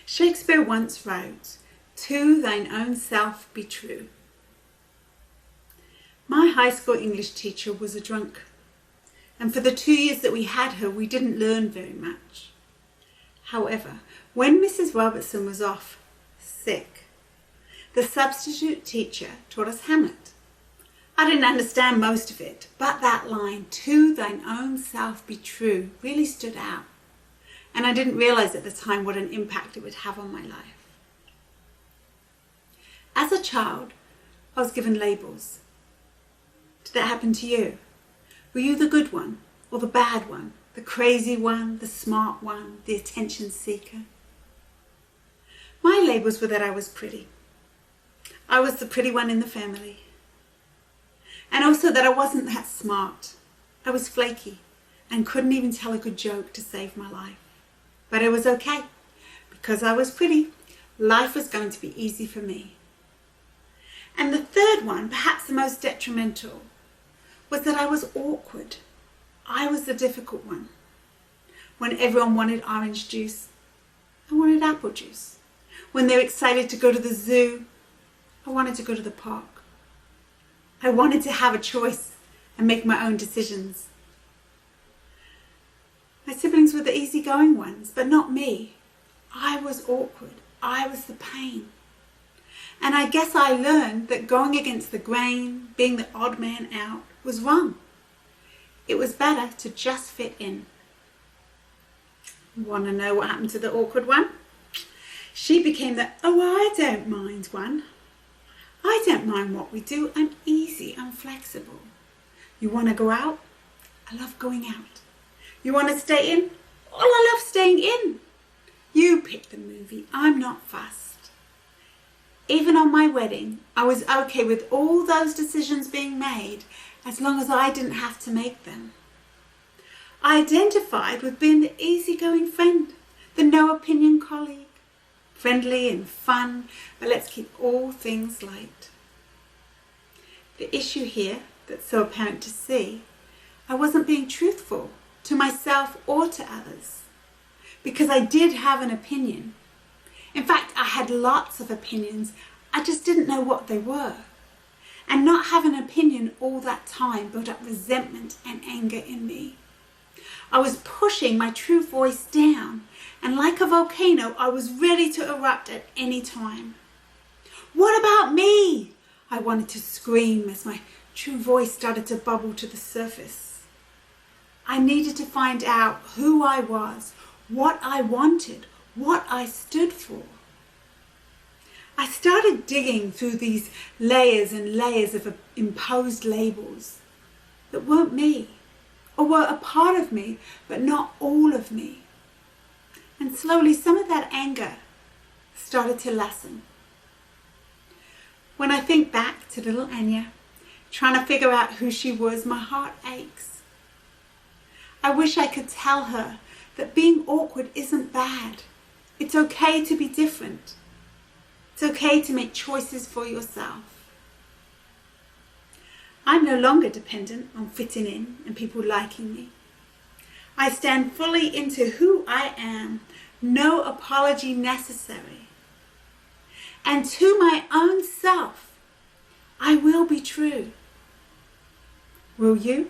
Shakespeare once wrote, "To thine own self be true." My high school English teacher was a drunk, and for the 2 years that we had her, we didn't learn very much. However, when Mrs. Robertson was off sick, the substitute teacher taught us Hamlet. I didn't understand most of it, but that line, "To thine own self be true," really stood out. And I didn't realize at the time what an impact it would have on my life. As a child, I was given labels. Did that happen to you? Were you the good one or the bad one? The crazy one, the smart one, the attention seeker? My labels were that I was pretty. I was the pretty one in the family. And also that I wasn't that smart. I was flaky and couldn't even tell a good joke to save my life. But it was okay. Because I was pretty, life was going to be easy for me. And the third one, perhaps the most detrimental, was that I was awkward. I was the difficult one. When everyone wanted orange juice, I wanted apple juice. When they were excited to go to the zoo, I wanted to go to the park. I wanted to have a choice and make my own decisions. My siblings were the easygoing ones, but not me. I was awkward. I was the pain. And I guess I learned that going against the grain, being the odd man out, was wrong. It was better to just fit in. Want to know what happened to the awkward one? She became the, "Oh, I don't mind" one. I don't mind what we do. I'm easy. I'm flexible. You want to go out? I love going out. You want to stay in? Well, I love staying in. You pick the movie. I'm not fussed. Even on my wedding, I was okay with all those decisions being made as long as I didn't have to make them. I identified with being the easygoing friend, the no-opinion colleague, friendly and fun, but let's keep all things light. The issue here that's so apparent to see, I wasn't being truthful to myself or to others, because I did have an opinion. In fact, I had lots of opinions. I just didn't know what they were. And not having an opinion all that time built up resentment and anger in me. I was pushing my true voice down, and like a volcano, I was ready to erupt at any time. "What about me?" I wanted to scream as my true voice started to bubble to the surface. I needed to find out who I was, what I wanted, what I stood for. I started digging through these layers and layers of imposed labels that weren't me, or were a part of me, but not all of me. And slowly some of that anger started to lessen. When I think back to little Anja, trying to figure out who she was, my heart aches. I wish I could tell her that being awkward isn't bad. It's okay to be different. It's okay to make choices for yourself. I'm no longer dependent on fitting in and people liking me. I stand fully into who I am, no apology necessary. And to my own self, I will be true. Will you?